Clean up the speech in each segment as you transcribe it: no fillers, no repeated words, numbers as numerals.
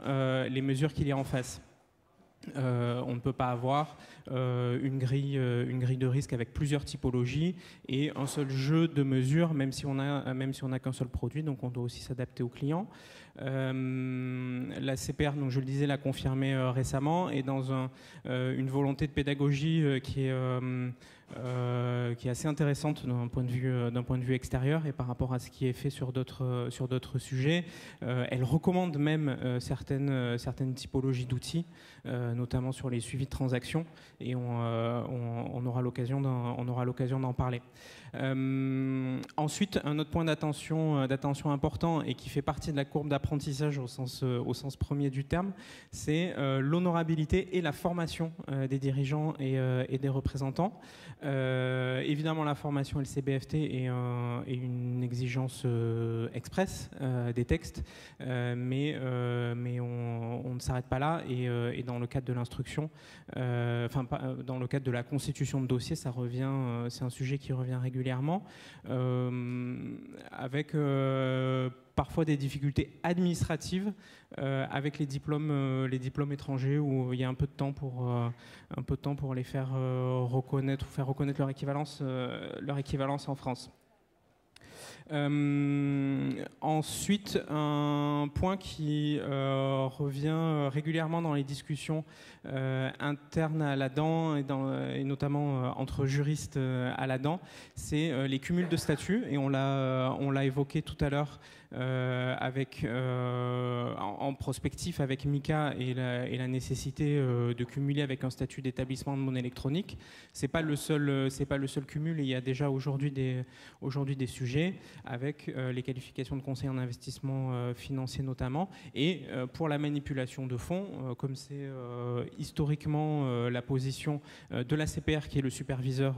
les mesures qu'il y a en face. On ne peut pas avoir une grille de risque avec plusieurs typologies et un seul jeu de mesures, même si on n'a qu'un seul produit, donc on doit aussi s'adapter aux clients. La CPR, donc je le disais, l'a confirmé récemment, et dans une volonté de pédagogie qui est assez intéressante d'un point de vue extérieur et par rapport à ce qui est fait sur d'autres sujets. Elle recommande même certaines typologies d'outils, notamment sur les suivis de transactions, et on aura l'occasion d'en parler. Ensuite, un autre point d'attention important et qui fait partie de la courbe d'apprentissage au sens premier du terme, c'est l'honorabilité et la formation des dirigeants et des représentants. Évidemment, la formation LCBFT est une exigence express des textes, mais on ne s'arrête pas là, et dans le cadre de l'instruction, dans le cadre de la constitution de dossiers, c'est un sujet qui revient régulièrement, avec parfois des difficultés administratives avec les diplômes étrangers, où il y a un peu de temps pour les faire reconnaître ou faire reconnaître leur équivalence en France. Ensuite, un point qui revient régulièrement dans les discussions internes à l'ADAN et notamment entre juristes à l'ADAN, c'est les cumuls de statuts, et on l'a évoqué tout à l'heure en prospectif avec Mika et la nécessité de cumuler avec un statut d'établissement de monnaie électronique. C'est pas le seul cumul, et il y a déjà aujourd'hui des sujets avec les qualifications de conseiller en investissement financier notamment, et pour la manipulation de fonds, comme c'est historiquement la position de la CPR qui est le superviseur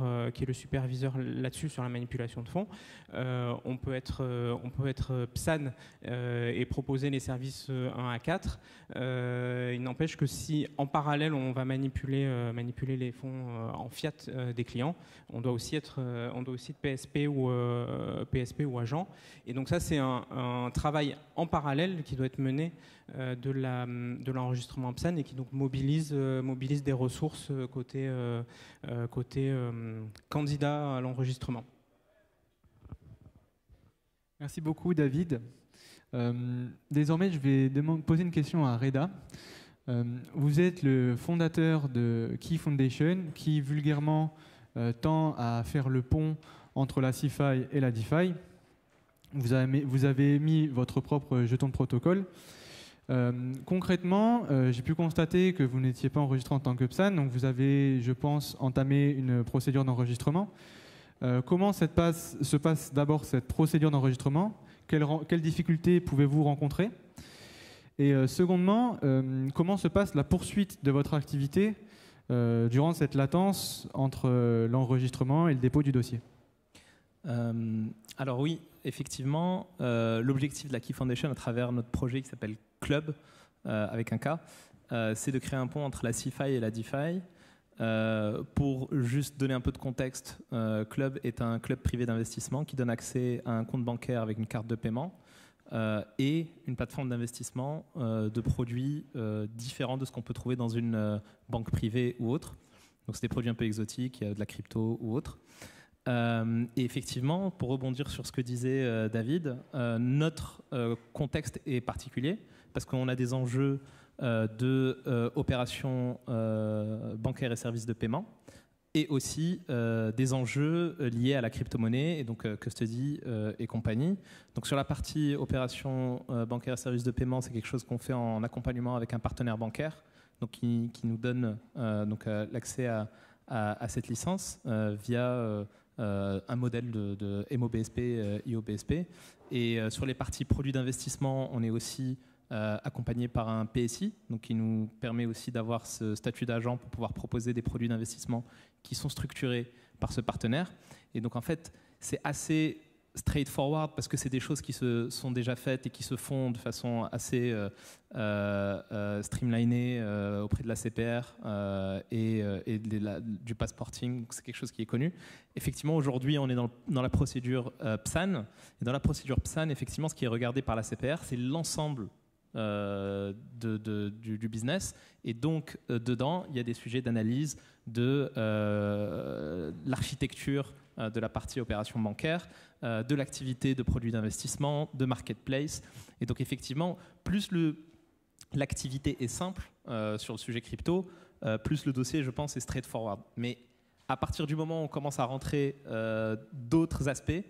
là-dessus sur la manipulation de fonds, on peut être PSAN et proposer les services 1 à 4. Il n'empêche que si en parallèle on va manipuler les fonds en fiat des clients, on doit aussi être PSP ou agent. Et donc ça, c'est un travail en parallèle qui doit être mené de l'enregistrement PSAN, et qui donc mobilise des ressources côté candidat à l'enregistrement. Merci beaucoup, David. Désormais, je vais poser une question à Reda. Vous êtes le fondateur de Key Foundation, qui vulgairement tend à faire le pont entre la CeFi et la DeFi. Vous avez émis votre propre jeton de protocole. Concrètement, j'ai pu constater que vous n'étiez pas enregistré en tant que PSAN, donc vous avez, je pense, entamé une procédure d'enregistrement. Comment se passe d'abord cette procédure d'enregistrement? Quelles difficultés pouvez-vous rencontrer? Et secondement, comment se passe la poursuite de votre activité durant cette latence entre l'enregistrement et le dépôt du dossier? Alors oui, effectivement, l'objectif de la Key Foundation à travers notre projet qui s'appelle Club, avec un K, c'est de créer un pont entre la CeFi et la DeFi. Pour juste donner un peu de contexte, Club est un club privé d'investissement qui donne accès à un compte bancaire avec une carte de paiement et une plateforme d'investissement de produits différents de ce qu'on peut trouver dans une banque privée ou autre. Donc c'est des produits un peu exotiques, il y a de la crypto ou autre. Et effectivement, pour rebondir sur ce que disait David, notre contexte est particulier parce qu'on a des enjeux d'opérations bancaires et services de paiement, et aussi des enjeux liés à la crypto-monnaie, et donc custody et compagnie. Donc sur la partie opérations bancaires et services de paiement, c'est quelque chose qu'on fait en accompagnement avec un partenaire bancaire, donc qui nous donne l'accès à cette licence via un modèle de MOBSP, IOBSP. Et sur les parties produits d'investissement, on est aussi accompagné par un PSI, donc qui nous permet aussi d'avoir ce statut d'agent pour pouvoir proposer des produits d'investissement qui sont structurés par ce partenaire. Et donc en fait, c'est assez straightforward parce que c'est des choses qui se sont déjà faites et qui se font de façon assez streamlinée auprès de la CPR et du passporting. C'est quelque chose qui est connu. Effectivement, aujourd'hui, on est dans la procédure PSAN. Et dans la procédure PSAN, effectivement, ce qui est regardé par la CPR, c'est l'ensemble du business. Et donc, dedans, il y a des sujets d'analyse de l'architecture de la partie opération bancaire, de l'activité de produits d'investissement, de marketplace. Et donc, effectivement, plus l'activité est simple sur le sujet crypto, plus le dossier, je pense, est straightforward. Mais à partir du moment où on commence à rentrer d'autres aspects,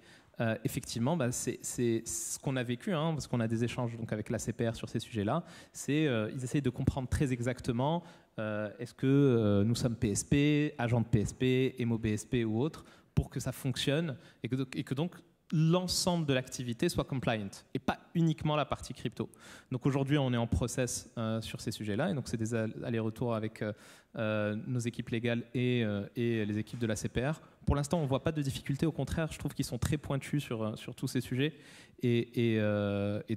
effectivement, c'est ce qu'on a vécu, parce qu'on a des échanges donc, avec la CPR sur ces sujets-là. Ils essayent de comprendre très exactement est-ce que nous sommes PSP, agent de PSP, MOBSP ou autre, pour que ça fonctionne et que donc l'ensemble de l'activité soit compliant et pas uniquement la partie crypto. Donc aujourd'hui, on est en process sur ces sujets-là et donc c'est des allers-retours avec nos équipes légales et les équipes de la CPR. Pour l'instant, on ne voit pas de difficultés. Au contraire, je trouve qu'ils sont très pointus sur tous ces sujets et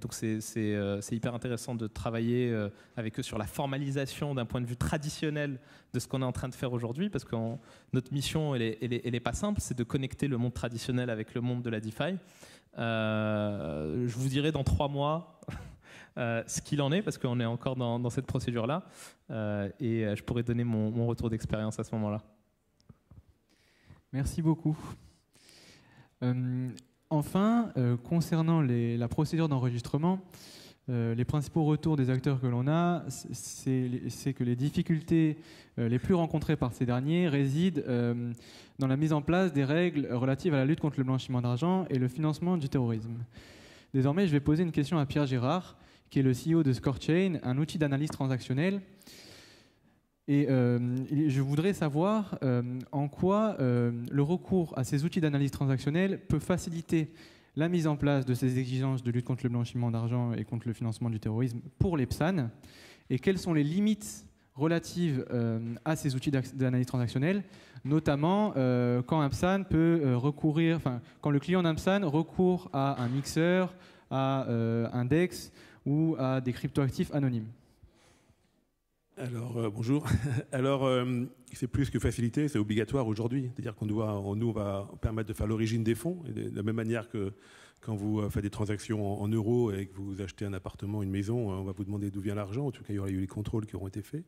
donc c'est hyper intéressant de travailler avec eux sur la formalisation d'un point de vue traditionnel de ce qu'on est en train de faire aujourd'hui, parce que notre mission, elle est pas simple, c'est de connecter le monde traditionnel avec le monde de la DeFi. Je vous dirai dans 3 mois ce qu'il en est, parce qu'on est encore dans cette procédure-là, et je pourrais donner mon retour d'expérience à ce moment-là. Merci beaucoup. Enfin, concernant la procédure d'enregistrement, les principaux retours des acteurs que l'on a, c'est que les difficultés les plus rencontrées par ces derniers résident dans la mise en place des règles relatives à la lutte contre le blanchiment d'argent et le financement du terrorisme. Désormais, je vais poser une question à Pierre Gérard, qui est le CEO de ScoreChain, un outil d'analyse transactionnelle. Et je voudrais savoir en quoi le recours à ces outils d'analyse transactionnelle peut faciliter la mise en place de ces exigences de lutte contre le blanchiment d'argent et contre le financement du terrorisme pour les PSAN, et quelles sont les limites relatives à ces outils d'analyse transactionnelle, notamment quand un PSAN peut recourir, quand le client d'un PSAN recourt à un mixeur, à un DEX ou à des cryptoactifs anonymes. Alors, bonjour. Alors, c'est plus que facilité, c'est obligatoire aujourd'hui. C'est-à-dire on va permettre de faire l'origine des fonds. Et de la même manière que quand vous faites des transactions en euros et que vous achetez un appartement, une maison, on va vous demander d'où vient l'argent. En tout cas, il y aura eu les contrôles qui auront été faits.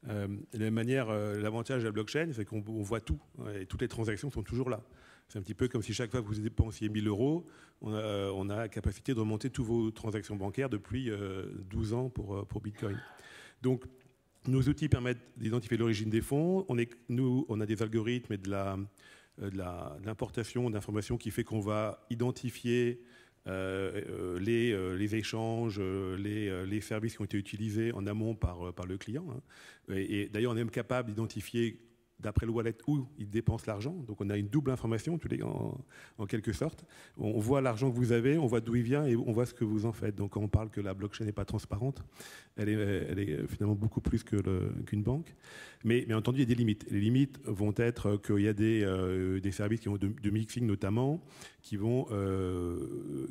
De la même manière, l'avantage de la blockchain, c'est qu'on voit tout. Et toutes les transactions sont toujours là. C'est un petit peu comme si chaque fois que vous dépensiez 1 000 €, on a la capacité de remonter toutes vos transactions bancaires depuis 12 ans pour Bitcoin. Donc, nos outils permettent d'identifier l'origine des fonds. On a des algorithmes et de l'importation d'informations qui fait qu'on va identifier les échanges, les services qui ont été utilisés en amont par le client. Et d'ailleurs, on est même capable d'identifier d'après le wallet où il dépense l'argent. Donc on a une double information en quelque sorte. On voit l'argent que vous avez, on voit d'où il vient et on voit ce que vous en faites. Donc quand on parle que la blockchain n'est pas transparente, elle est finalement beaucoup plus qu'une banque. Mais entendu, il y a des limites. Les limites vont être qu'il y a des services qui ont de mixing notamment, qui vont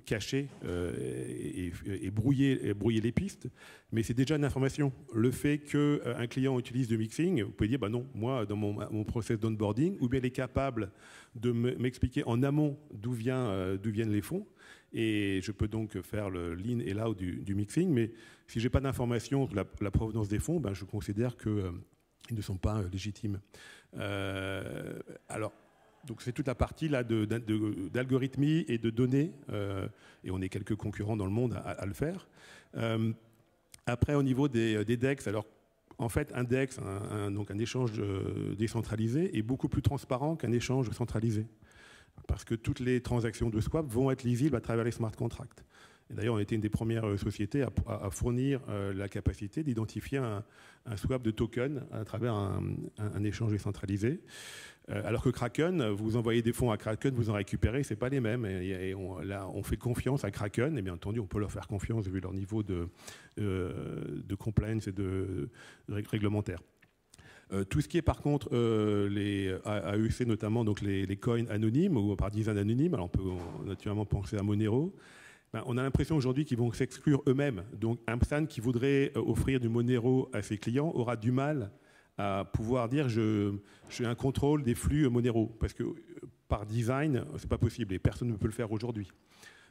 cacher et brouiller les pistes. Mais c'est déjà une information. Le fait qu'un client utilise du mixing, vous pouvez dire, bah non, moi, dans mon process d'onboarding, ou bien il est capable de m'expliquer en amont d'où viennent les fonds. Et je peux donc faire le in et l'out du mixing. Mais si je n'ai pas d'information sur la provenance des fonds, ben, je considère qu'ils ne sont pas légitimes. Alors, donc c'est toute la partie là d'algorithmie et de données, et on est quelques concurrents dans le monde à le faire. Après, au niveau des DEX, alors en fait, un DEX, donc un échange décentralisé, est beaucoup plus transparent qu'un échange centralisé, parce que toutes les transactions de swap vont être lisibles à travers les smart contracts. Et d'ailleurs, on était une des premières sociétés à fournir la capacité d'identifier un swap de token à travers un échange décentralisé. Alors que Kraken, vous envoyez des fonds à Kraken, vous en récupérez, c'est pas les mêmes. Là, on fait confiance à Kraken, et bien entendu, on peut leur faire confiance vu leur niveau de compliance et de réglementaire. Tout ce qui est par contre les AEC, notamment donc les coins anonymes ou par design anonyme, alors on peut naturellement penser à Monero. On a l'impression aujourd'hui qu'ils vont s'exclure eux-mêmes. Donc un PSAN qui voudrait offrir du Monero à ses clients aura du mal à pouvoir dire je fais un contrôle des flux Monero, parce que par design, c'est pas possible et personne ne peut le faire aujourd'hui.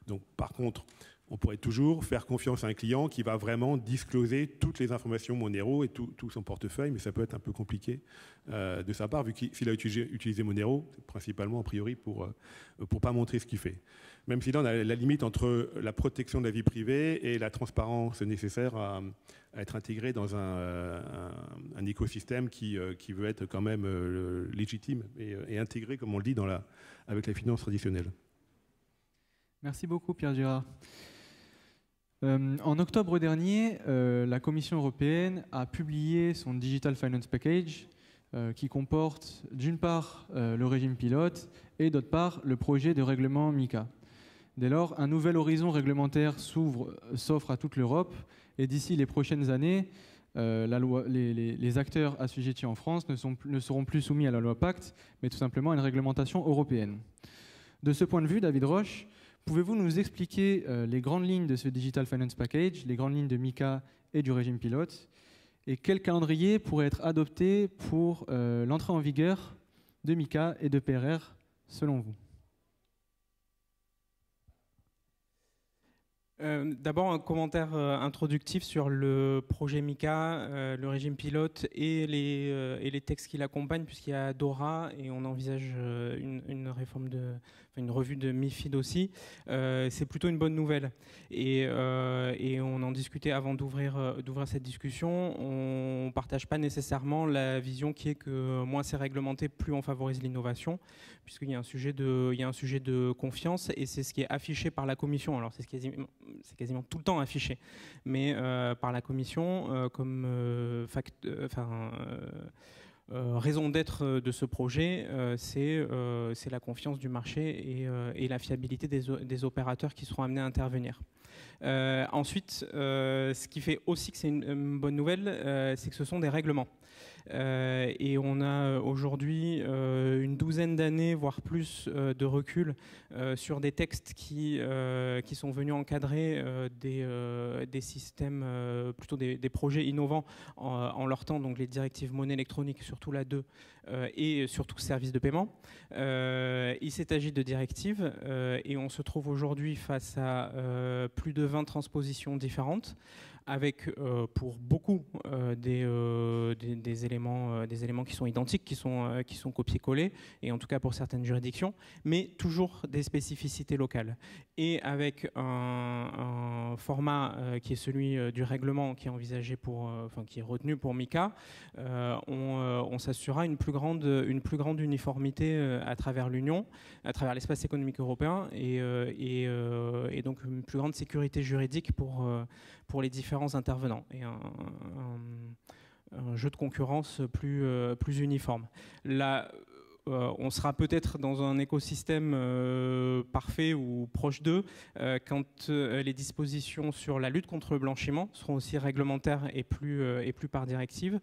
Donc par contre, on pourrait toujours faire confiance à un client qui va vraiment discloser toutes les informations Monero et tout son portefeuille, mais ça peut être un peu compliqué de sa part, vu qu'il a utilisé Monero, principalement a priori pour pas montrer ce qu'il fait. Même si là, on a la limite entre la protection de la vie privée et la transparence nécessaire à être intégré dans un écosystème qui veut être quand même légitime et intégré, comme on le dit, avec la finance traditionnelle. Merci beaucoup, Pierre Girard. En octobre dernier, la Commission européenne a publié son Digital Finance Package qui comporte d'une part le régime pilote et d'autre part le projet de règlement MiCA. Dès lors, un nouvel horizon réglementaire s'offre à toute l'Europe et d'ici les prochaines années, les acteurs assujettis en France ne seront plus soumis à la loi Pacte, mais tout simplement à une réglementation européenne. De ce point de vue, David Roche, pouvez-vous nous expliquer les grandes lignes de ce Digital Finance Package, les grandes lignes de MiCA et du régime pilote, et quel calendrier pourrait être adopté pour l'entrée en vigueur de MiCA et de PRR selon vous? D'abord, un commentaire introductif sur le projet MiCA, le régime pilote et les textes qui l'accompagnent, puisqu'il y a DORA et on envisage une réforme une revue de MiFID aussi. C'est plutôt une bonne nouvelle. Et on en discutait avant d'ouvrir cette discussion. On ne partage pas nécessairement la vision qui est que moins c'est réglementé, plus on favorise l'innovation, puisqu'il y a un sujet de confiance et c'est ce qui est affiché par la Commission. Alors c'est quasiment tout le temps affiché, mais par la Commission comme raison d'être de ce projet, c'est la confiance du marché et la fiabilité des opérateurs qui seront amenés à intervenir. Ensuite, ce qui fait aussi que c'est une bonne nouvelle, c'est que ce sont des règlements. Et on a aujourd'hui une douzaine d'années, voire plus, de recul sur des textes qui sont venus encadrer des systèmes, plutôt des projets innovants en leur temps, donc les directives monnaie électronique, surtout la 2, et surtout services de paiement. Il s'est agi de directives et on se trouve aujourd'hui face à plus de 20 transpositions différentes, avec pour beaucoup des éléments qui sont identiques, qui sont copiés-collés, et en tout cas pour certaines juridictions, mais toujours des spécificités locales. Et avec un format qui est celui du règlement qui est envisagé qui est retenu pour MiCA, on s'assurera une plus grande uniformité à travers l'Union, à travers l'espace économique européen, et donc une plus grande sécurité juridique pour les différents intervenants et un jeu de concurrence plus uniforme. Là, on sera peut-être dans un écosystème parfait ou proche d'eux quand les dispositions sur la lutte contre le blanchiment seront aussi réglementaires et plus par directive.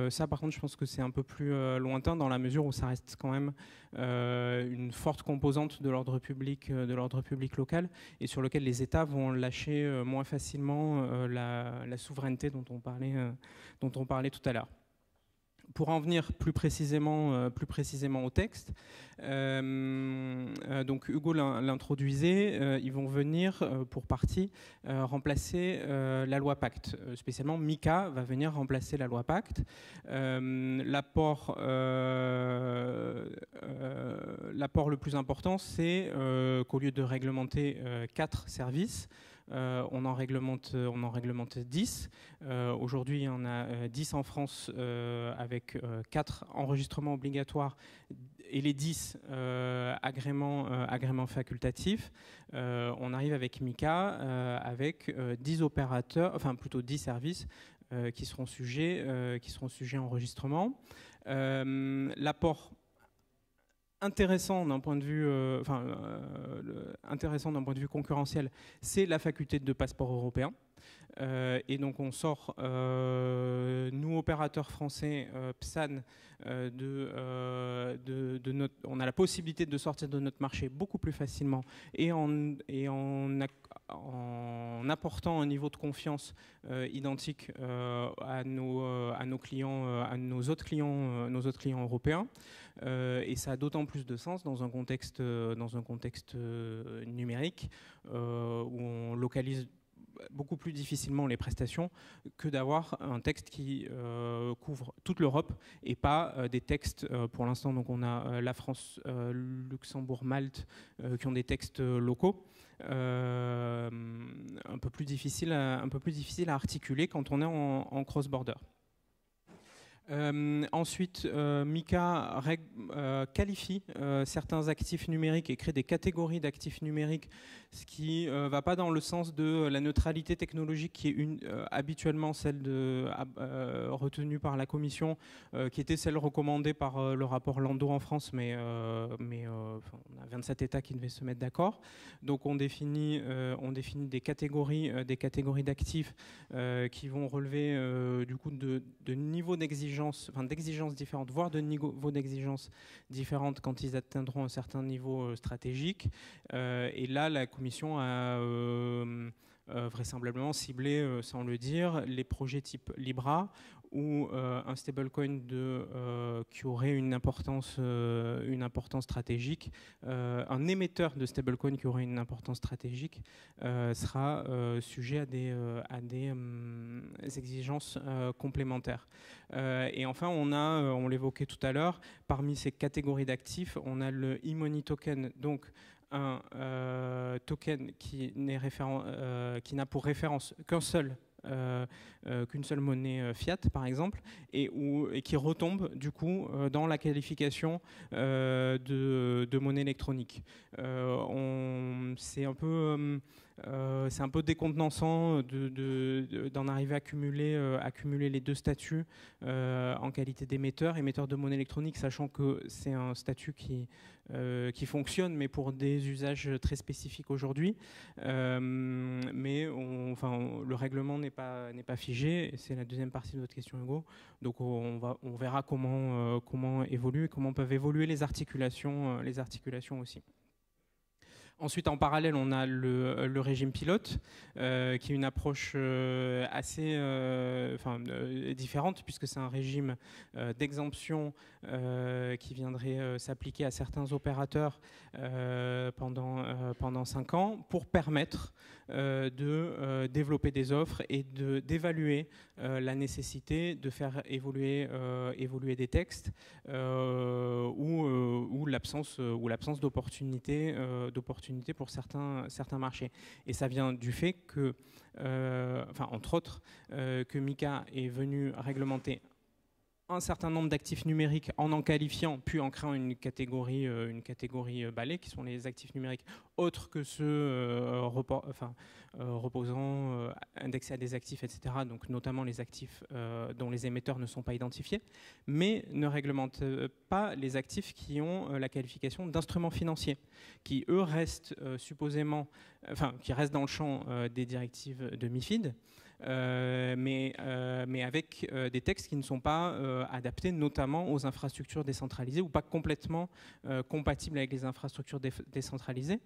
Ça, par contre, je pense que c'est un peu plus lointain dans la mesure où ça reste quand même une forte composante de l'ordre public local et sur lequel les États vont lâcher moins facilement la souveraineté dont on parlait tout à l'heure. Pour en venir plus précisément au texte, donc Hugo l'introduisait, ils vont venir pour partie remplacer la loi Pacte. Spécialement, MiCA va venir remplacer la loi Pacte. L'apport le plus important, c'est qu'au lieu de réglementer 4 services, on en réglemente 10. Aujourd'hui, il y en a 10 en France avec 4 enregistrements obligatoires et les 10 agréments facultatifs. On arrive avec MiCA avec 10 opérateurs, enfin plutôt 10 services qui seront sujets à enregistrement. L'apport intéressant d'un point de vue concurrentiel, c'est la faculté de passeport européen. Et donc on sort, nous opérateurs français, PSAN, on a la possibilité de sortir de notre marché beaucoup plus facilement et en apportant un niveau de confiance identique à nos clients, à nos autres clients européens. Et ça a d'autant plus de sens dans un contexte numérique où on localise beaucoup plus difficilement les prestations que d'avoir un texte qui couvre toute l'Europe et pas des textes, pour l'instant, donc on a la France, Luxembourg, Malte, qui ont des textes locaux, un peu plus difficile à articuler quand on est en cross-border. Ensuite, MiCA qualifie certains actifs numériques et crée des catégories d'actifs numériques, ce qui ne va pas dans le sens de la neutralité technologique qui est habituellement celle retenue par la Commission, qui était celle recommandée par le rapport Landau en France, mais on a 27 États qui devaient se mettre d'accord. Donc on définit des catégories d'actifs qui vont relever du coup de niveaux d'exigences différentes, voire de niveaux d'exigence différentes quand ils atteindront un certain niveau stratégique. Et là, la Commission a vraisemblablement ciblé, sans le dire, les projets type Libra ou un stablecoin qui aurait une importance stratégique, un émetteur de stablecoin qui aurait une importance stratégique sera sujet à des exigences complémentaires. Et enfin, on l'évoquait tout à l'heure, parmi ces catégories d'actifs, on a le e-money token, donc un token qui n'a pour référence qu'une seule monnaie fiat, par exemple, et qui retombe du coup dans la qualification de monnaie électronique. C'est un peu décontenançant d'en arriver à cumuler les deux statuts en qualité d'émetteur de monnaie électronique, sachant que c'est un statut qui fonctionne, mais pour des usages très spécifiques aujourd'hui. Mais le règlement n'est pas figé, et c'est la deuxième partie de votre question, Hugo. Donc on verra comment évoluer, comment peuvent évoluer les articulations aussi. Ensuite, en parallèle, on a le régime pilote, qui est une approche assez différente, puisque c'est un régime d'exemption qui viendrait s'appliquer à certains opérateurs pendant 5 ans pour permettre de développer des offres et d'évaluer la nécessité de faire évoluer des textes ou l'absence d'opportunités pour certains marchés. Et ça vient du fait que, entre autres, que MiCA est venu réglementer un certain nombre d'actifs numériques en qualifiant, puis en créant une catégorie balai, qui sont les actifs numériques autres que ceux reposant, indexés à des actifs, etc., donc notamment les actifs dont les émetteurs ne sont pas identifiés, mais ne réglemente pas les actifs qui ont la qualification d'instruments financiers, qui eux restent qui restent dans le champ des directives de MiFID, mais avec des textes qui ne sont pas adaptés notamment aux infrastructures décentralisées ou pas complètement compatibles avec les infrastructures décentralisées.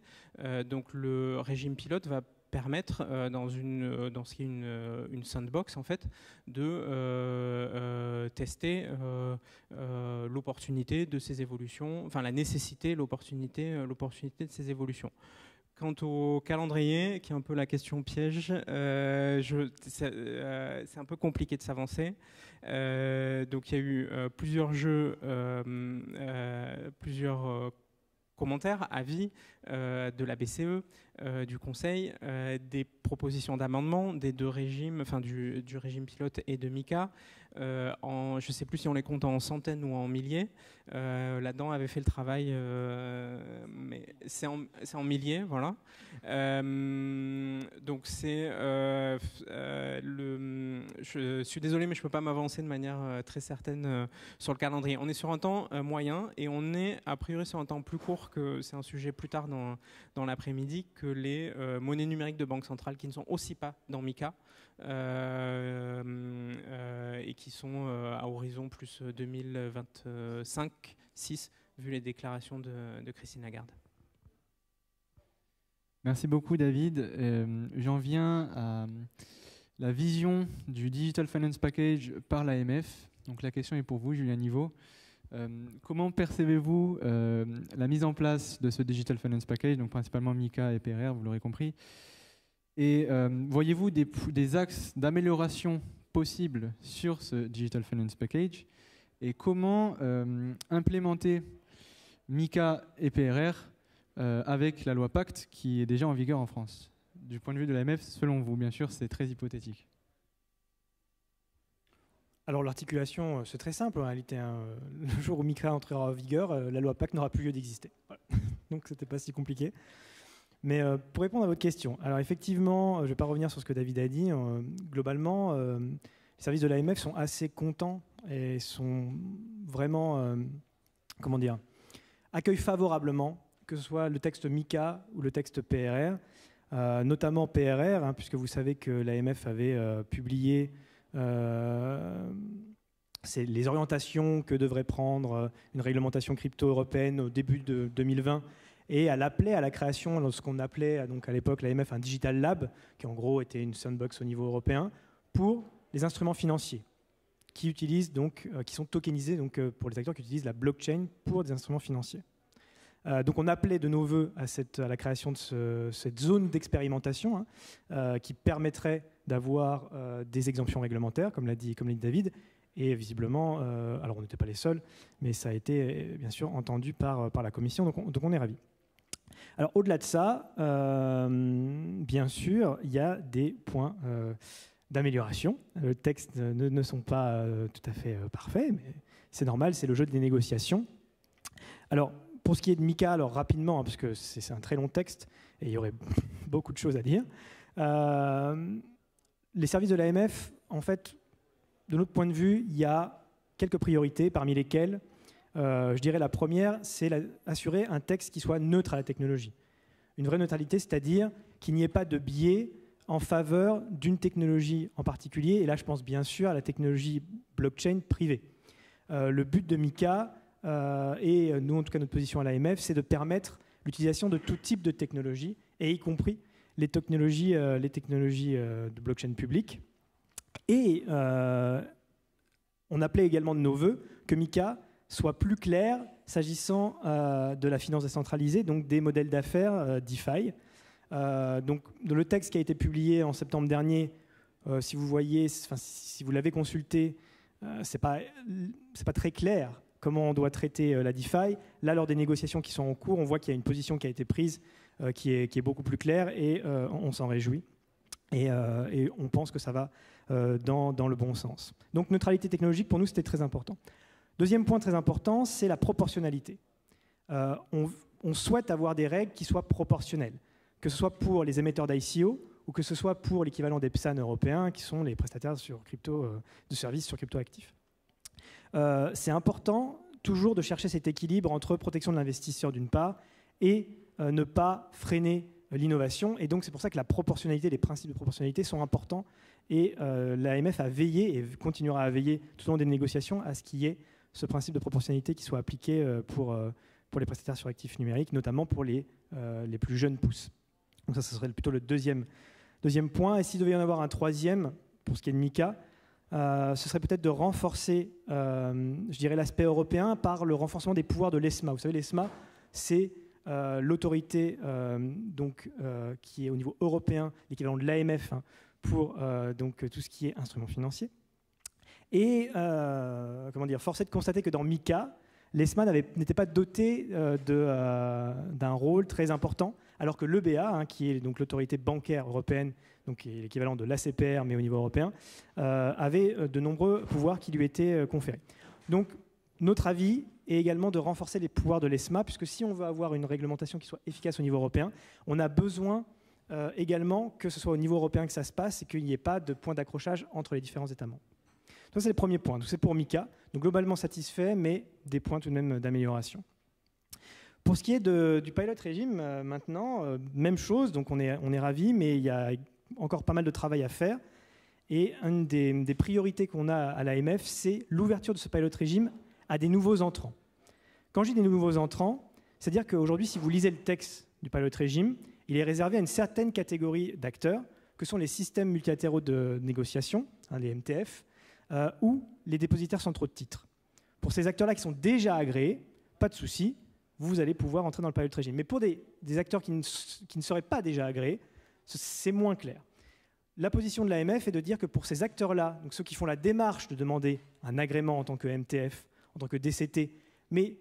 Donc le régime pilote va permettre, dans ce qui est une sandbox en fait, de tester l'opportunité de ces évolutions, enfin la nécessité, l'opportunité de ces évolutions. Quant au calendrier, qui est un peu la question piège, c'est un peu compliqué de s'avancer. Donc il y a eu plusieurs jeux, plusieurs commentaires, avis de la BCE, du Conseil, des propositions d'amendement des deux régimes, du régime pilote et de MiCA. Je ne sais plus si on les compte en centaines ou en milliers. Là-dedans avait fait le travail, mais c'est en milliers, voilà. Donc je suis désolé, mais je ne peux pas m'avancer de manière très certaine sur le calendrier. On est sur un temps moyen et on est a priori sur un temps plus court, que c'est un sujet plus tard dans l'après-midi, que les monnaies numériques de banque centrale qui ne sont aussi pas dans MiCA et qui sont à horizon plus 2025-6, vu les déclarations de Christine Lagarde. Merci beaucoup David. J'en viens à la vision du Digital Finance Package par l'AMF. Donc la question est pour vous, Julien Niveau. Comment percevez-vous la mise en place de ce Digital Finance Package, donc principalement MiCA et PRR, vous l'aurez compris, et voyez-vous des axes d'amélioration possibles sur ce Digital Finance Package, et comment implémenter MiCA et PRR avec la loi Pacte qui est déjà en vigueur en France? Du point de vue de l'AMF, selon vous, bien sûr, c'est très hypothétique. Alors l'articulation, c'est très simple en réalité. Le jour où MiCA entrera en vigueur, la loi Pacte n'aura plus lieu d'exister. Voilà. Donc c'était pas si compliqué. Mais pour répondre à votre question, alors effectivement, je ne vais pas revenir sur ce que David a dit. Globalement, les services de l'AMF sont assez contents et sont vraiment, accueillent favorablement que ce soit le texte MiCA ou le texte PRR, notamment PRR, puisque vous savez que l'AMF avait publié c'est les orientations que devrait prendre une réglementation crypto européenne au début de 2020, et elle appelait à la création de ce qu'on appelait donc à l'époque l'AMF un Digital Lab, qui en gros était une sandbox au niveau européen pour les instruments financiers qui utilisent donc, qui sont tokenisés donc pour les acteurs qui utilisent la blockchain pour des instruments financiers. Donc on appelait de nos voeux à la création de cette zone d'expérimentation qui permettrait d'avoir des exemptions réglementaires, comme l'a dit David, et visiblement, alors on n'était pas les seuls, mais ça a été bien sûr entendu par la Commission, donc on est ravis. Alors au-delà de ça, bien sûr, il y a des points d'amélioration. Le texte ne sont pas tout à fait parfaits, mais c'est normal, c'est le jeu des négociations. Alors, pour ce qui est de MiCA, alors rapidement, parce que c'est un très long texte et il y aurait beaucoup de choses à dire, les services de l'AMF, en fait, de notre point de vue, il y a quelques priorités, parmi lesquelles, je dirais la première, c'est assurer un texte qui soit neutre à la technologie. Une vraie neutralité, c'est-à-dire qu'il n'y ait pas de biais en faveur d'une technologie en particulier, et là je pense bien sûr à la technologie blockchain privée. Le but de MiCA, et nous en tout cas notre position à l'AMF, c'est de permettre l'utilisation de tout type de technologie, et y compris les technologies de blockchain publique. Et on appelait également de nos voeux que MiCA soit plus clair s'agissant de la finance décentralisée, donc des modèles d'affaires DeFi. Donc le texte qui a été publié en septembre dernier, si vous voyez, si vous l'avez consulté, c'est pas très clair comment on doit traiter la DeFi. Là, lors des négociations qui sont en cours, on voit qu'il y a une position qui a été prise qui est beaucoup plus claire, et on s'en réjouit. Et on pense que ça va dans le bon sens. Donc neutralité technologique, pour nous, c'était très important. Deuxième point très important, c'est la proportionnalité. On souhaite avoir des règles qui soient proportionnelles, que ce soit pour les émetteurs d'ICO ou que ce soit pour l'équivalent des PSAN européens, qui sont les prestataires de services sur cryptoactifs. C'est important toujours de chercher cet équilibre entre protection de l'investisseur d'une part et ne pas freiner l'innovation. Et donc c'est pour ça que la proportionnalité, les principes de proportionnalité sont importants, et l'AMF a veillé et continuera à veiller tout au long des négociations à ce qu'il y ait ce principe de proportionnalité qui soit appliqué pour les prestataires sur actifs numériques, notamment pour les plus jeunes pousses. Donc ça serait plutôt le deuxième point. Et s'il devait y en avoir un troisième, pour ce qui est de MiCA, ce serait peut-être de renforcer, je dirais, l'aspect européen par le renforcement des pouvoirs de l'ESMA. Vous savez, l'ESMA, c'est l'autorité qui est au niveau européen, l'équivalent de l'AMF, pour donc tout ce qui est instruments financiers. Et force est de constater que dans MiCA, l'ESMA n'était pas doté d'un rôle très important, alors que l'EBA, qui est donc l'autorité bancaire européenne, donc qui est l'équivalent de l'ACPR mais au niveau européen, avait de nombreux pouvoirs qui lui étaient conférés. Donc notre avis est également de renforcer les pouvoirs de l'ESMA, puisque si on veut avoir une réglementation qui soit efficace au niveau européen, on a besoin également que ce soit au niveau européen que ça se passe et qu'il n'y ait pas de point d'accrochage entre les différents États membres. Donc c'est le premier point. Donc c'est pour MiCA. Donc globalement satisfait, mais des points tout de même d'amélioration. Pour ce qui est du pilot régime, maintenant, même chose. Donc on est ravis, mais il y a encore pas mal de travail à faire. Et une des priorités qu'on a à l'AMF, c'est l'ouverture de ce pilot régime à des nouveaux entrants. Quand je dis des nouveaux entrants, c'est-à-dire qu'aujourd'hui, si vous lisez le texte du pilot régime, il est réservé à une certaine catégorie d'acteurs, que sont les systèmes multilatéraux de négociation, les MTF, ou les dépositaires centraux de titres. Pour ces acteurs-là qui sont déjà agréés, pas de souci, vous allez pouvoir entrer dans le pilot régime. Mais pour des acteurs qui ne seraient pas déjà agréés, c'est moins clair. La position de l'AMF est de dire que pour ces acteurs-là, donc ceux qui font la démarche de demander un agrément en tant que MTF, en tant que DCT, mais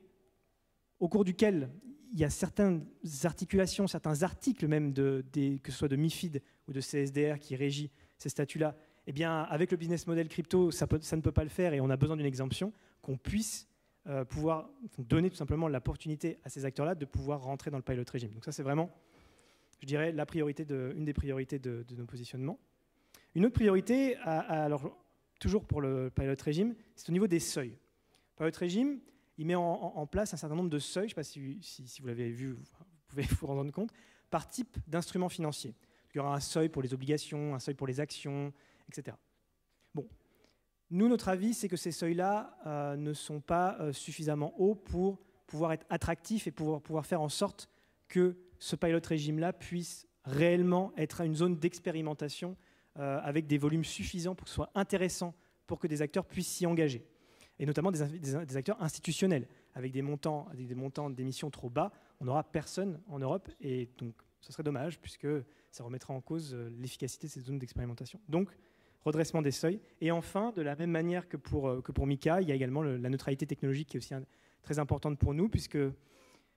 au cours duquel il y a certaines articulations, certains articles même, que ce soit de MIFID ou de CSDR qui régit ces statuts-là, eh bien, avec le business model crypto, ça ne peut pas le faire et on a besoin d'une exemption, qu'on puisse pouvoir donner tout simplement l'opportunité à ces acteurs-là de pouvoir rentrer dans le pilot régime. Donc ça, c'est vraiment, je dirais, une des priorités de nos positionnements. Une autre priorité, alors, toujours pour le pilot régime, c'est au niveau des seuils. Le pilot régime, il met en place un certain nombre de seuils, je ne sais pas si vous l'avez vu, vous pouvez vous rendre compte, par type d'instrument financier. Il y aura un seuil pour les obligations, un seuil pour les actions, etc. Bon. Nous, notre avis, c'est que ces seuils-là ne sont pas suffisamment hauts pour pouvoir être attractifs et pouvoir faire en sorte que ce pilot régime-là puisse réellement être une zone d'expérimentation avec des volumes suffisants pour que ce soit intéressant pour que des acteurs puissent s'y engager. Et notamment des acteurs institutionnels. Avec des montants d'émissions trop bas, on n'aura personne en Europe, et donc ce serait dommage, puisque ça remettra en cause l'efficacité de ces zones d'expérimentation. Donc, redressement des seuils. Et enfin, de la même manière que pour MiCA, il y a également la neutralité technologique qui est aussi très importante pour nous, puisque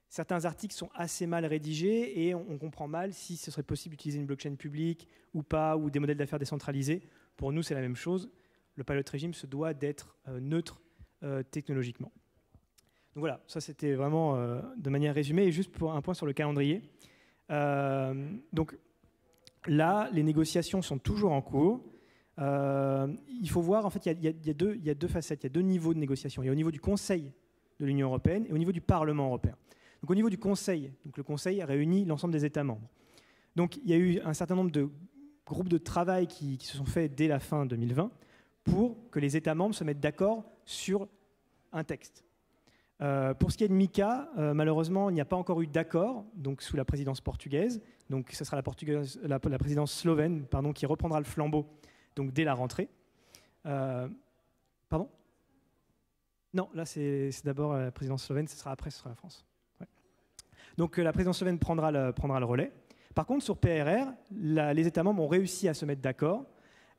certains articles sont assez mal rédigés et on comprend mal si ce serait possible d'utiliser une blockchain publique ou pas, ou des modèles d'affaires décentralisés. Pour nous, c'est la même chose. Le pilot régime se doit d'être neutre technologiquement. Donc voilà, ça c'était vraiment de manière résumée. Et juste pour un point sur le calendrier. Donc là, les négociations sont toujours en cours. Il faut voir, en fait, il y a deux facettes, il y a deux niveaux de négociation. Il y a au niveau du Conseil de l'Union européenne et au niveau du Parlement européen. Donc au niveau du Conseil, donc le Conseil réunit l'ensemble des États membres. Donc il y a eu un certain nombre de groupes de travail qui se sont faits dès la fin 2020 pour que les États membres se mettent d'accord sur un texte. Pour ce qui est de MiCA, malheureusement, il n'y a pas encore eu d'accord, donc sous la présidence portugaise. Donc ce sera la présidence slovène, qui reprendra le flambeau donc dès la rentrée. Pardon ? Non, là c'est d'abord la présidence slovène, ce sera la France. Ouais. Donc la présidence slovène prendra le relais. Par contre, sur PRR, les États membres ont réussi à se mettre d'accord,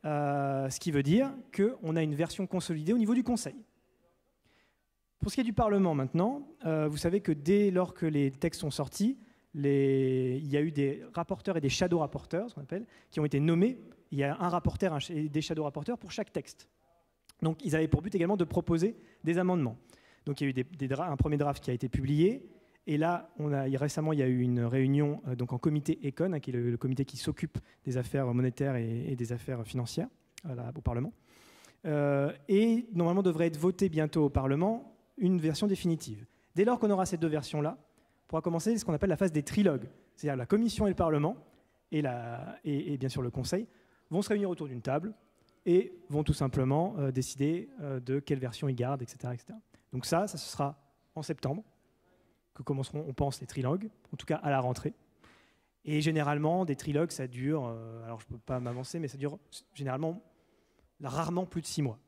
ce qui veut dire qu'on a une version consolidée au niveau du Conseil. Pour ce qui est du Parlement maintenant, vous savez que dès lors que les textes sont sortis, il y a eu des rapporteurs et des shadow rapporteurs, ce qu'on appelle, qui ont été nommés. Il y a un rapporteur et des shadow rapporteurs pour chaque texte. Donc ils avaient pour but également de proposer des amendements. Donc il y a eu un premier draft qui a été publié. Et là, récemment, il y a eu une réunion donc en comité Econ, qui est le comité qui s'occupe des affaires monétaires et des affaires financières au Parlement. Et normalement devrait être voté bientôt au Parlement une version définitive. Dès lors qu'on aura ces deux versions-là, pourra commencer ce qu'on appelle la phase des trilogues. C'est-à-dire la Commission et le Parlement, et bien sûr le Conseil, vont se réunir autour d'une table et vont tout simplement décider de quelle version ils gardent, etc., etc. Donc ça ce sera en septembre que commenceront, on pense, les trilogues, en tout cas à la rentrée. Et généralement, des trilogues, ça dure, alors je ne peux pas m'avancer, mais ça dure généralement, rarement plus de 6 mois.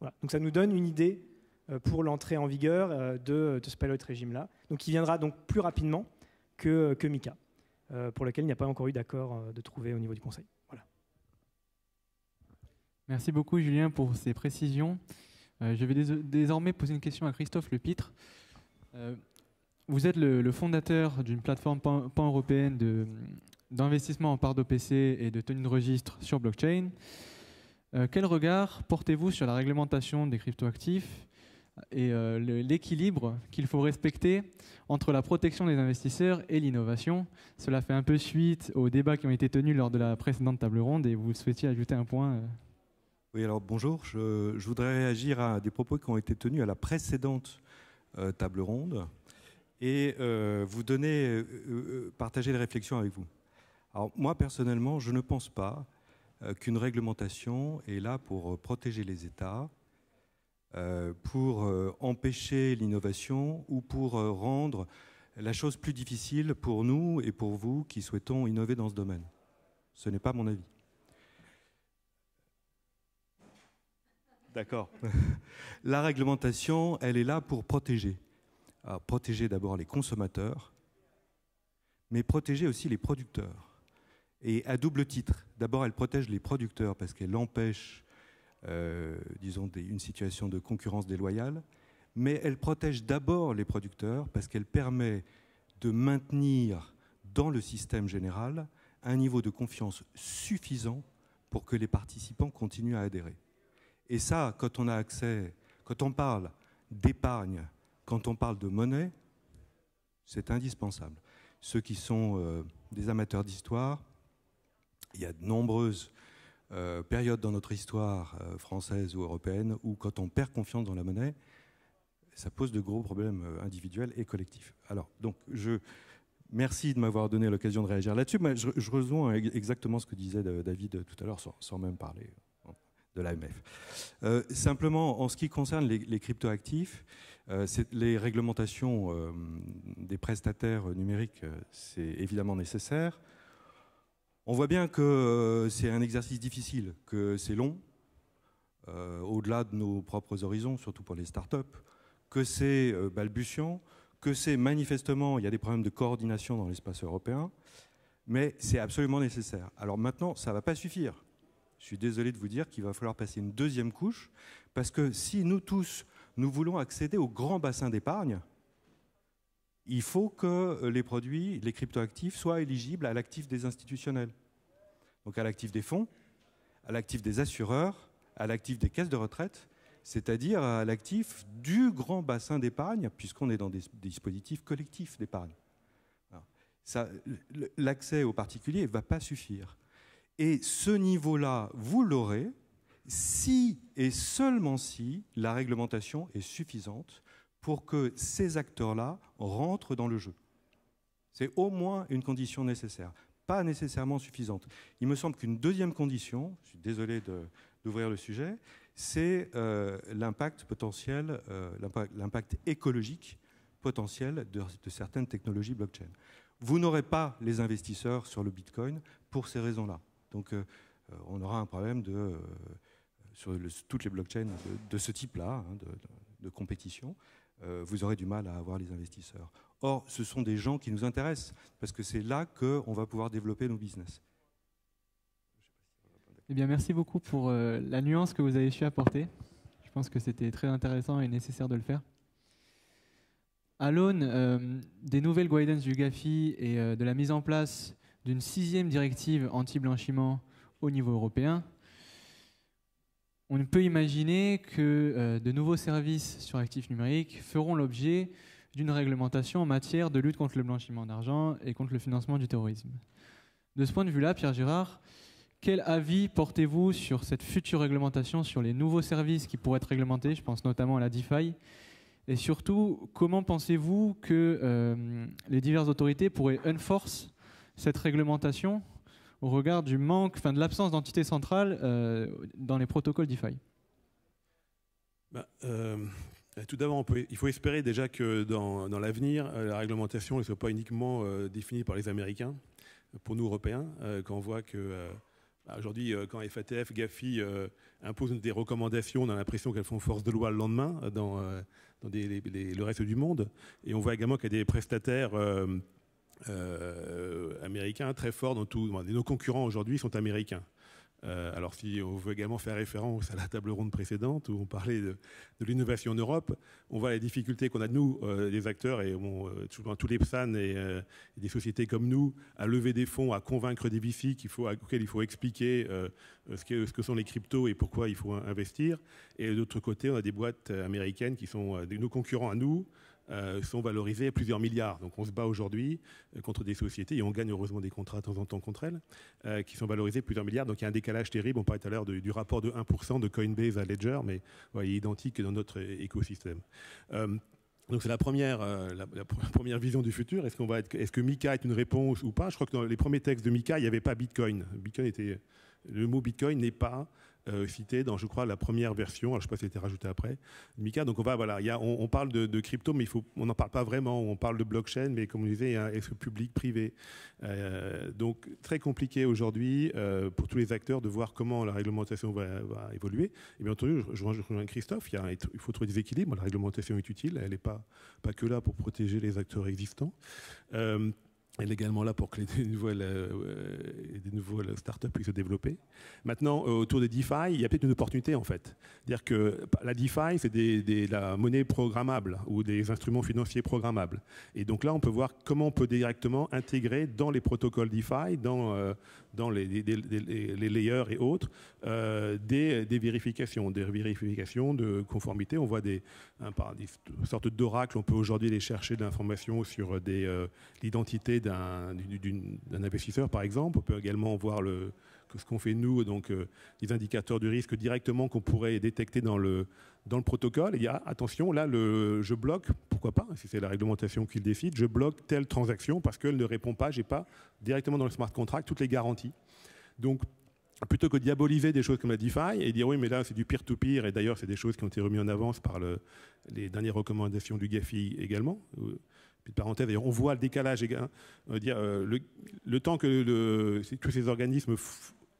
Voilà. Donc ça nous donne une idée pour l'entrée en vigueur de ce pilot régime-là, donc qui viendra donc plus rapidement que MiCA, pour lequel il n'y a pas encore eu d'accord de trouver au niveau du Conseil. Voilà. Merci beaucoup Julien pour ces précisions. Je vais désormais poser une question à Christophe Lepitre. Vous êtes le fondateur d'une plateforme pan-européenne d'investissement en part d'OPC et de tenue de registre sur blockchain. Quel regard portez-vous sur la réglementation des cryptoactifs et l'équilibre qu'il faut respecter entre la protection des investisseurs et l'innovation? Cela fait un peu suite aux débats qui ont été tenus lors de la précédente table ronde et vous souhaitiez ajouter un point. Oui, alors bonjour. Je voudrais réagir à des propos qui ont été tenus à la précédente table ronde et partager les réflexions avec vous. Alors moi, personnellement, je ne pense pas qu'une réglementation est là pour protéger les États, pour empêcher l'innovation ou pour rendre la chose plus difficile pour nous et pour vous qui souhaitons innover dans ce domaine. Ce n'est pas mon avis. D'accord. La réglementation, elle est là pour protéger. Alors, protéger d'abord les consommateurs, mais protéger aussi les producteurs. Et à double titre. D'abord, elle protège les producteurs parce qu'elle empêche, disons, une situation de concurrence déloyale, mais elle protège d'abord les producteurs parce qu'elle permet de maintenir dans le système général un niveau de confiance suffisant pour que les participants continuent à adhérer. Et ça, quand on a accès, quand on parle d'épargne, quand on parle de monnaie, c'est indispensable. Ceux qui sont des amateurs d'histoire, il y a de nombreuses périodes dans notre histoire française ou européenne où quand on perd confiance dans la monnaie, ça pose de gros problèmes individuels et collectifs. Alors, donc, merci de m'avoir donné l'occasion de réagir là-dessus. Mais je rejoins exactement ce que disait David tout à l'heure, sans même parler de l'AMF. Simplement, en ce qui concerne les cryptoactifs, les réglementations des prestataires numériques, c'est évidemment nécessaire. On voit bien que c'est un exercice difficile, que c'est long, au-delà de nos propres horizons, surtout pour les startups, que c'est balbutiant, que c'est manifestement, il y a des problèmes de coordination dans l'espace européen, mais c'est absolument nécessaire. Alors maintenant, ça ne va pas suffire. Je suis désolé de vous dire qu'il va falloir passer une deuxième couche, parce que si nous tous, nous voulons accéder au grand bassin d'épargne, il faut que les produits, les cryptoactifs, soient éligibles à l'actif des institutionnels. Donc à l'actif des fonds, à l'actif des assureurs, à l'actif des caisses de retraite, c'est-à-dire à l'actif du grand bassin d'épargne, puisqu'on est dans des dispositifs collectifs d'épargne. L'accès aux particuliers ne va pas suffire. Et ce niveau-là, vous l'aurez si et seulement si la réglementation est suffisante pour que ces acteurs-là rentrent dans le jeu. C'est au moins une condition nécessaire, pas nécessairement suffisante. Il me semble qu'une deuxième condition, je suis désolé d'ouvrir le sujet, c'est l'impact potentiel, l'impact écologique potentiel de certaines technologies blockchain. Vous n'aurez pas les investisseurs sur le Bitcoin pour ces raisons-là. Donc on aura un problème sur toutes les blockchains de ce type-là, de compétition. Vous aurez du mal à avoir les investisseurs. Or, ce sont des gens qui nous intéressent, parce que c'est là qu'on va pouvoir développer nos business. Eh bien, merci beaucoup pour la nuance que vous avez su apporter. Je pense que c'était très intéressant et nécessaire de le faire. À l'aune des nouvelles guidance du GAFI et de la mise en place d'une 6e directive anti-blanchiment au niveau européen, on peut imaginer que de nouveaux services sur actifs numériques feront l'objet d'une réglementation en matière de lutte contre le blanchiment d'argent et contre le financement du terrorisme. De ce point de vue-là, Pierre Girard, quel avis portez-vous sur cette future réglementation, sur les nouveaux services qui pourraient être réglementés, je pense notamment à la DeFi, et surtout, comment pensez-vous que les diverses autorités pourraient enforce cette réglementation au regard du manque, de l'absence d'entité centrale dans les protocoles DeFi? Tout d'abord, il faut espérer déjà que dans l'avenir, la réglementation ne soit pas uniquement définie par les Américains, pour nous Européens, quand on voit que aujourd'hui, quand FATF, GAFI imposent des recommandations, on a l'impression qu'elles font force de loi le lendemain dans le reste du monde. Et on voit également qu'il y a des prestataires américains très forts dans tout. Nos concurrents aujourd'hui sont américains. Alors si on veut également faire référence à la table ronde précédente où on parlait de l'innovation en Europe, on voit les difficultés qu'on a de nous, les acteurs, et tous les PSAN et des sociétés comme nous, à lever des fonds, à convaincre des VC auxquels il faut expliquer ce que sont les cryptos et pourquoi il faut investir. Et de l'autre côté, on a des boîtes américaines qui sont nos concurrents à nous, sont valorisés à plusieurs milliards. Donc on se bat aujourd'hui contre des sociétés, et on gagne heureusement des contrats de temps en temps contre elles, qui sont valorisées plusieurs milliards. Donc il y a un décalage terrible. On parlait tout à l'heure du rapport de 1% de Coinbase à Ledger, mais il est identique dans notre écosystème. Donc c'est la première vision du futur. Est-ce que Mika est une réponse ou pas? Je crois que dans les premiers textes de Mika, il n'y avait pas Bitcoin. Le mot Bitcoin n'est pas cité dans, je crois, la première version. Alors, je ne sais pas si c'était rajouté après. Mika. Donc on parle de crypto, mais on n'en parle pas vraiment. On parle de blockchain, mais comme on disait, est-ce que public, privé? Donc très compliqué aujourd'hui pour tous les acteurs de voir comment la réglementation va évoluer. Et bien entendu, je rejoins Christophe, il faut trouver des équilibres. La réglementation est utile, elle n'est pas que là pour protéger les acteurs existants. Elle est également là pour que des nouvelles startups puissent se développer. Maintenant, autour des DeFi, il y a peut-être une opportunité en fait. C'est-à-dire que la DeFi, c'est la monnaie programmable ou des instruments financiers programmables. Et donc là, on peut voir comment on peut directement intégrer dans les protocoles DeFi, dans les layers et autres, des vérifications de conformité. On voit des sortes d'oracles. On peut aujourd'hui aller chercher de l'information sur l'identité d'un investisseur, par exemple. On peut également voir ce qu'on fait nous, donc les indicateurs de risque directement qu'on pourrait détecter dans le protocole. Et il y a, attention, là, je bloque, pourquoi pas, si c'est la réglementation qui le décide, je bloque telle transaction parce qu'elle ne répond pas, j'ai pas directement dans le smart contract toutes les garanties. Donc, plutôt que de diaboliser des choses comme la DeFi et dire oui, mais là, c'est du peer-to-peer, et d'ailleurs, c'est des choses qui ont été remises en avance par les dernières recommandations du GAFI également. Petite parenthèse, on voit le décalage, le temps que ces organismes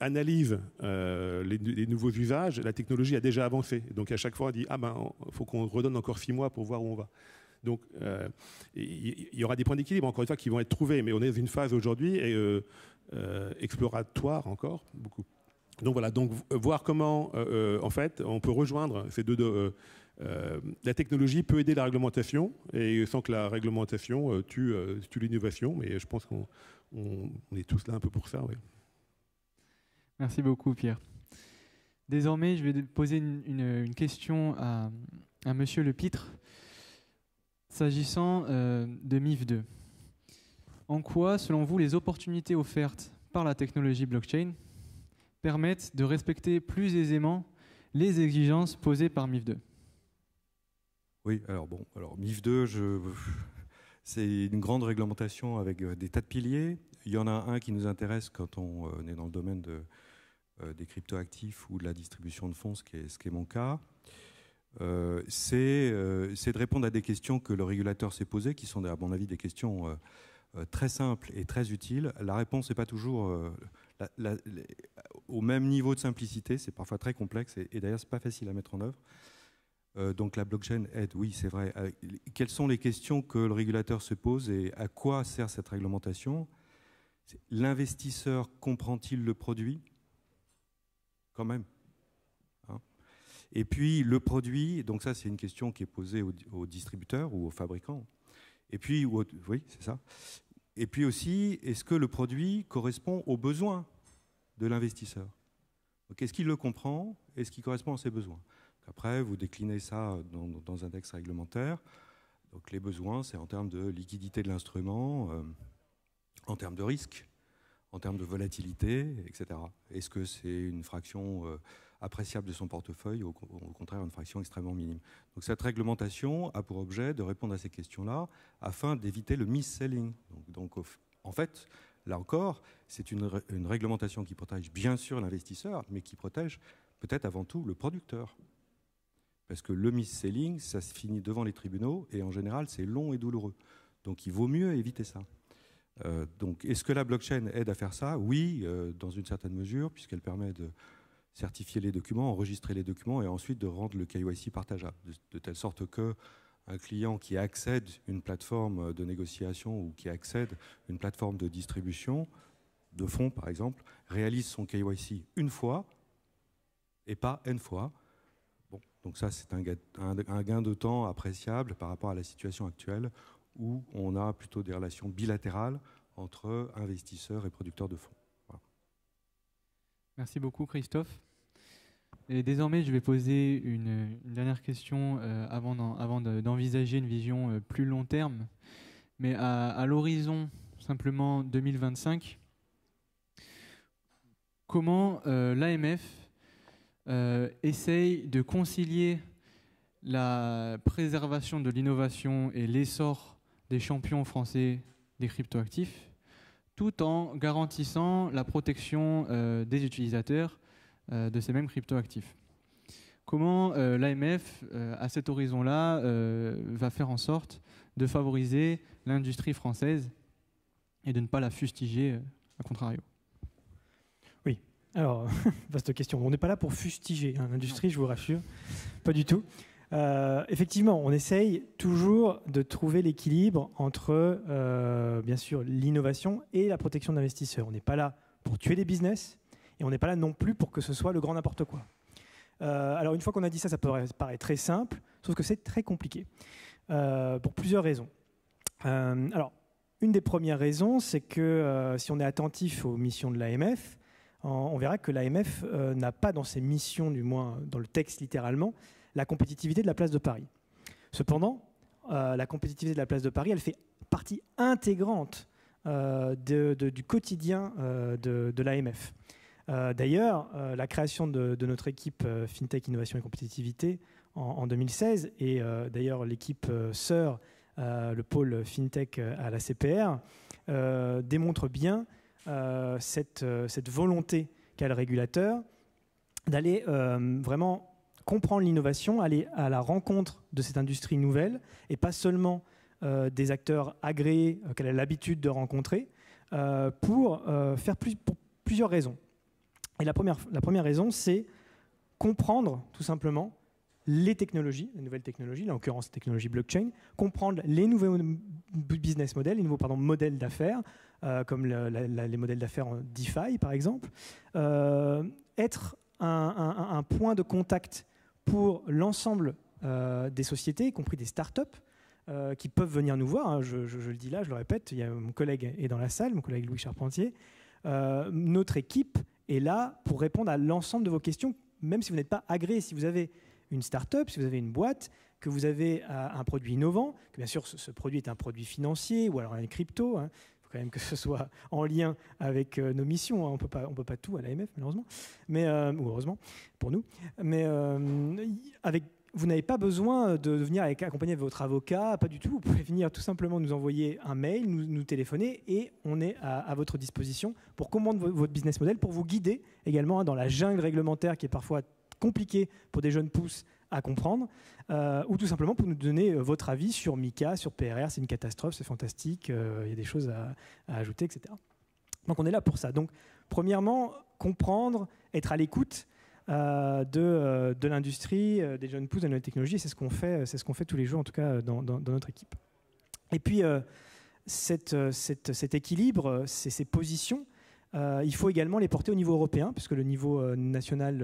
analysent les nouveaux usages, la technologie a déjà avancé. Donc à chaque fois, on dit il faut qu'on redonne encore 6 mois pour voir où on va. Donc il y aura des points d'équilibre, encore une fois, qui vont être trouvés, mais on est dans une phase aujourd'hui exploratoire encore, beaucoup. Donc voilà, voir comment en fait on peut rejoindre ces deux la technologie peut aider la réglementation, et sans que la réglementation tue l'innovation, mais je pense qu'on est tous là un peu pour ça. Oui. Merci beaucoup, Pierre. Désormais, je vais poser une question à Monsieur Lepitre, s'agissant de MIF2. En quoi, selon vous, les opportunités offertes par la technologie blockchain permettent de respecter plus aisément les exigences posées par MIF2? Oui, alors MIF2, c'est une grande réglementation avec des tas de piliers. Il y en a un qui nous intéresse quand on est dans le domaine des cryptoactifs ou de la distribution de fonds, ce qui est mon cas. C'est de répondre à des questions que le régulateur s'est posées, qui sont à mon avis des questions très simples et très utiles. La réponse n'est pas toujours au même niveau de simplicité, c'est parfois très complexe et d'ailleurs c'est pas facile à mettre en œuvre. Donc la blockchain aide, oui, c'est vrai. Quelles sont les questions que le régulateur se pose et à quoi sert cette réglementation? L'investisseur comprend-il le produit? Quand même. Hein? Et puis le produit, donc ça c'est une question qui est posée aux distributeurs ou aux fabricants. Et puis, oui, c'est ça. Et puis aussi, est-ce que le produit correspond aux besoins de l'investisseur? Donc, est-ce qu'il le comprend? Est-ce qu'il correspond à ses besoins? Après, vous déclinez ça dans un texte réglementaire. Donc les besoins, c'est en termes de liquidité de l'instrument, en termes de risque, en termes de volatilité, etc. Est-ce que c'est une fraction appréciable de son portefeuille ou au contraire une fraction extrêmement minime? Donc cette réglementation a pour objet de répondre à ces questions-là afin d'éviter le mis-selling. Donc en fait, là encore, c'est une réglementation qui protège bien sûr l'investisseur, mais qui protège peut-être avant tout le producteur. Parce que le mis-selling, ça se finit devant les tribunaux et en général, c'est long et douloureux. Donc il vaut mieux éviter ça. Donc est-ce que la blockchain aide à faire ça? Oui, dans une certaine mesure, puisqu'elle permet de certifier les documents, enregistrer les documents et ensuite de rendre le KYC partageable, de telle sorte qu'un client qui accède à une plateforme de négociation ou qui accède à une plateforme de distribution de fonds, par exemple, réalise son KYC une fois et pas N fois. Bon, donc ça, c'est un gain de temps appréciable par rapport à la situation actuelle où on a plutôt des relations bilatérales entre investisseurs et producteurs de fonds. Voilà. Merci beaucoup, Christophe. Et désormais, je vais poser une dernière question avant d'envisager une vision plus long terme. Mais à l'horizon, simplement 2025, comment l'AMF essaye de concilier la préservation de l'innovation et l'essor des champions français des cryptoactifs, tout en garantissant la protection des utilisateurs de ces mêmes cryptoactifs. Comment l'AMF, à cet horizon-là, va faire en sorte de favoriser l'industrie française et de ne pas la fustiger à contrario? Oui, alors, vaste question. On n'est pas là pour fustiger l'industrie, je vous rassure, pas du tout. Effectivement, on essaye toujours de trouver l'équilibre entre, bien sûr, l'innovation et la protection de l'investisseur. On n'est pas là pour tuer les business et on n'est pas là non plus pour que ce soit le grand n'importe quoi. Alors, une fois qu'on a dit ça, ça paraît très simple, sauf que c'est très compliqué, pour plusieurs raisons. Alors, une des premières raisons, c'est que si on est attentif aux missions de l'AMF, on verra que l'AMF n'a pas dans ses missions, du moins dans le texte littéralement, la compétitivité de la place de Paris. Cependant, la compétitivité de la place de Paris, elle fait partie intégrante du quotidien de l'AMF. D'ailleurs, la création de notre équipe FinTech, Innovation et Compétitivité en 2016, et d'ailleurs l'équipe sœur, le pôle FinTech à la CPR, démontre bien cette volonté qu'a le régulateur d'aller vraiment comprendre l'innovation, aller à la rencontre de cette industrie nouvelle, et pas seulement des acteurs agréés qu'elle a l'habitude de rencontrer, pour plusieurs raisons. Et la première raison, c'est comprendre tout simplement les technologies, les nouvelles technologies, en l'occurrence la technologie blockchain, comprendre les nouveaux business models, les nouveaux modèles d'affaires, comme les modèles d'affaires en DeFi par exemple, être un point de contact pour l'ensemble des sociétés, y compris des startups, qui peuvent venir nous voir. Hein, je le dis là, je le répète, mon collègue est dans la salle, mon collègue Louis Charpentier. Notre équipe est là pour répondre à l'ensemble de vos questions, même si vous n'êtes pas agréé. Si vous avez une start-up, si vous avez une boîte, que vous avez un produit innovant, que bien sûr ce produit est un produit financier ou alors un crypto, hein, il faut quand même que ce soit en lien avec nos missions. Hein, on peut pas tout à l'AMF malheureusement, ou heureusement pour nous. Mais vous n'avez pas besoin de venir accompagner votre avocat, pas du tout. Vous pouvez venir tout simplement nous envoyer un mail, nous téléphoner, et on est à votre disposition pour comprendre votre business model, pour vous guider également dans la jungle réglementaire qui est parfois compliquée pour des jeunes pousses à comprendre, ou tout simplement pour nous donner votre avis sur MiCA, sur PRR, c'est une catastrophe, c'est fantastique, il y a des choses à ajouter, etc. Donc on est là pour ça. Donc premièrement, comprendre, être à l'écoute de l'industrie, des jeunes pousses, de la nouvelle technologie, c'est ce qu'on fait tous les jours, en tout cas dans notre équipe. Et puis cet équilibre, ces positions, il faut également les porter au niveau européen, puisque le niveau national,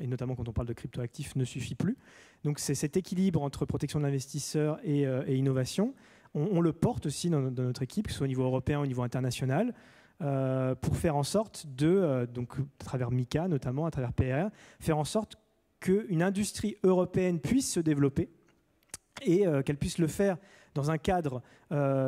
et notamment quand on parle de cryptoactifs, ne suffit plus. Donc c'est cet équilibre entre protection de l'investisseur et innovation. On le porte aussi dans notre équipe, que ce soit au niveau européen ou au niveau international, pour faire en sorte donc à travers MiCA notamment, à travers PRR, faire en sorte qu'une industrie européenne puisse se développer et qu'elle puisse le faire dans un cadre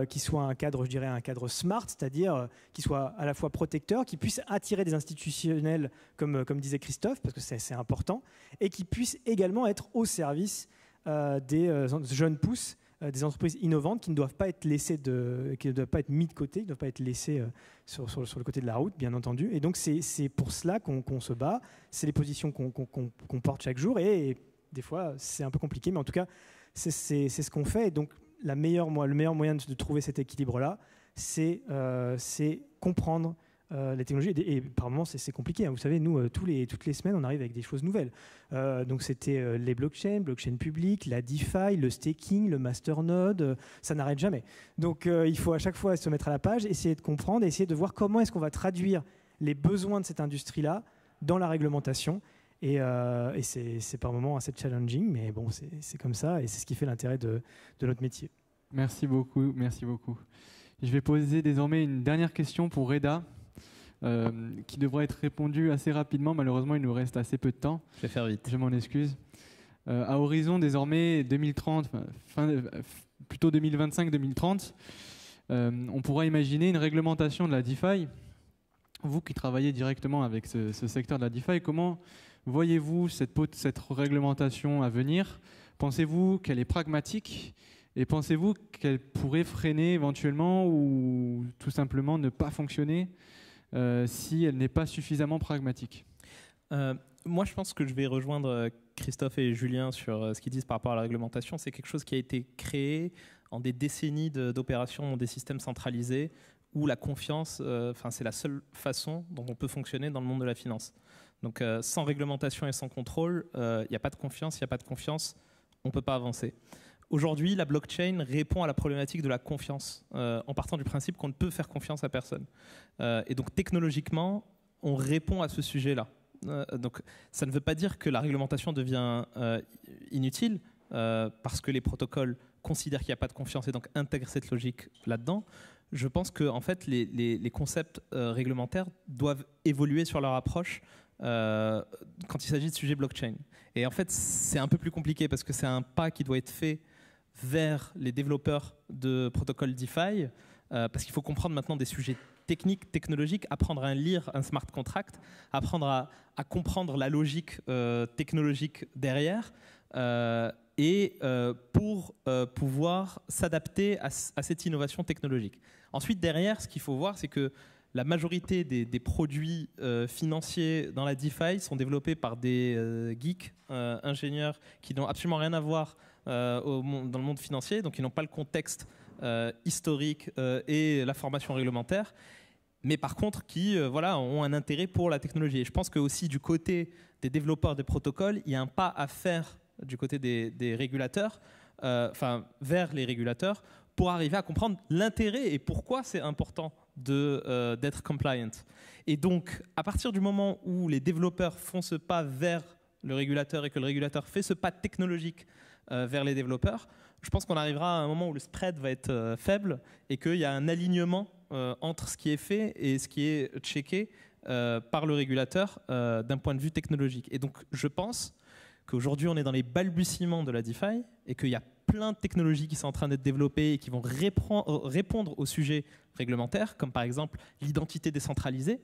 qui soit un cadre, je dirais, un cadre smart, c'est-à-dire qui soit à la fois protecteur, qui puisse attirer des institutionnels, comme disait Christophe, parce que c'est important, et qui puisse également être au service des jeunes pousses, des entreprises innovantes qui ne doivent pas être laissées qui ne doivent pas être mis de côté, qui ne doivent pas être laissées sur le côté de la route, bien entendu. Et donc c'est pour cela qu'on se bat, c'est les positions qu'on porte chaque jour, et des fois c'est un peu compliqué, mais en tout cas c'est ce qu'on fait. Et donc le meilleur moyen de trouver cet équilibre-là, c'est comprendre les technologies. Et par moments, c'est compliqué. Hein. Vous savez, nous, toutes les semaines, on arrive avec des choses nouvelles. Donc c'était les blockchains publiques, la DeFi, le staking, le masternode, ça n'arrête jamais. Donc il faut à chaque fois se mettre à la page, essayer de comprendre, essayer de voir comment est-ce qu'on va traduire les besoins de cette industrie-là dans la réglementation. Et c'est par moments assez challenging, mais bon, c'est comme ça, et c'est ce qui fait l'intérêt de notre métier. Merci beaucoup, merci beaucoup. Je vais poser désormais une dernière question pour Reda, qui devrait être répondue assez rapidement. Malheureusement, il nous reste assez peu de temps. Je vais faire vite. Je m'en excuse. À horizon désormais 2030, plutôt 2025-2030, on pourra imaginer une réglementation de la DeFi. Vous qui travaillez directement avec ce secteur de la DeFi, comment voyez-vous cette réglementation à venir Pensez-vous qu'elle est pragmatique et pensez-vous qu'elle pourrait freiner éventuellement ou tout simplement ne pas fonctionner si elle n'est pas suffisamment pragmatique? Moi, je pense que je vais rejoindre Christophe et Julien sur ce qu'ils disent par rapport à la réglementation. C'est quelque chose qui a été créé en des décennies d'opérations des systèmes centralisés où la confiance, c'est la seule façon dont on peut fonctionner dans le monde de la finance. Donc, sans réglementation et sans contrôle, il n'y a pas de confiance. Il n'y a pas de confiance, on ne peut pas avancer. Aujourd'hui, la blockchain répond à la problématique de la confiance, en partant du principe qu'on ne peut faire confiance à personne. Et donc, technologiquement, on répond à ce sujet-là. Donc, ça ne veut pas dire que la réglementation devient inutile, parce que les protocoles considèrent qu'il n'y a pas de confiance et donc intègrent cette logique là-dedans. Je pense que en fait, les concepts réglementaires doivent évoluer sur leur approche quand il s'agit de sujets blockchain. Et en fait, c'est un peu plus compliqué parce que c'est un pas qui doit être fait vers les développeurs de protocoles DeFi, parce qu'il faut comprendre maintenant des sujets techniques, technologiques, apprendre à lire un smart contract, apprendre à comprendre la logique technologique derrière, et pour pouvoir s'adapter à cette innovation technologique. Ensuite, derrière, ce qu'il faut voir, c'est que la majorité des produits financiers dans la DeFi sont développés par des geeks, ingénieurs, qui n'ont absolument rien à voir dans le monde financier, donc ils n'ont pas le contexte historique et la formation réglementaire, mais par contre qui ont un intérêt pour la technologie. Et je pense que aussi du côté des développeurs des protocoles, il y a un pas à faire du côté des régulateurs, vers les régulateurs, pour arriver à comprendre l'intérêt et pourquoi c'est important d'être compliant. Et donc, à partir du moment où les développeurs font ce pas vers le régulateur et que le régulateur fait ce pas technologique vers les développeurs, je pense qu'on arrivera à un moment où le spread va être faible et qu'il y a un alignement entre ce qui est fait et ce qui est checké par le régulateur d'un point de vue technologique. Et donc, je pense qu'aujourd'hui, on est dans les balbutiements de la DeFi et qu'il y a plein de technologies qui sont en train d'être développées et qui vont répondre aux sujets réglementaires, comme par exemple l'identité décentralisée,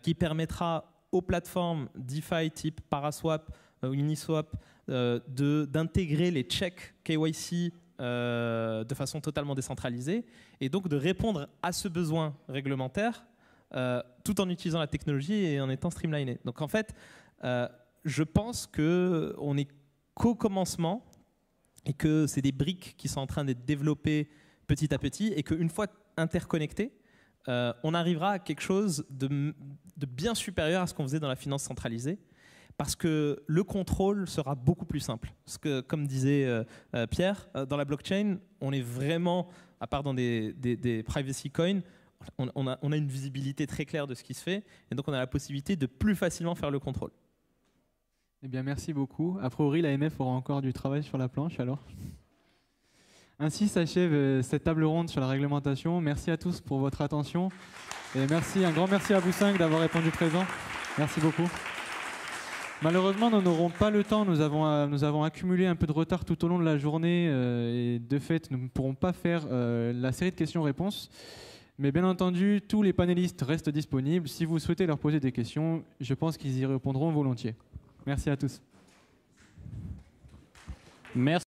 qui permettra aux plateformes DeFi type Paraswap ou Uniswap d'intégrer les checks KYC de façon totalement décentralisée et donc de répondre à ce besoin réglementaire tout en utilisant la technologie et en étant streamliné. Donc en fait, je pense qu'on est qu'au commencement et que c'est des briques qui sont en train d'être développées petit à petit et qu'une fois interconnectées, on arrivera à quelque chose de bien supérieur à ce qu'on faisait dans la finance centralisée, parce que le contrôle sera beaucoup plus simple. Parce que, comme disait Pierre, dans la blockchain, on est vraiment, à part dans des privacy coins, on a une visibilité très claire de ce qui se fait, et donc on a la possibilité de plus facilement faire le contrôle. Eh bien, merci beaucoup. A priori, l'AMF aura encore du travail sur la planche, alors. Ainsi s'achève cette table ronde sur la réglementation. Merci à tous pour votre attention. Et un grand merci à vous 5 d'avoir répondu présent. Merci beaucoup. Malheureusement, nous n'aurons pas le temps. Nous avons accumulé un peu de retard tout au long de la journée. Et de fait, nous ne pourrons pas faire la série de questions-réponses. Mais bien entendu, tous les panélistes restent disponibles. Si vous souhaitez leur poser des questions, je pense qu'ils y répondront volontiers. Merci à tous. Merci.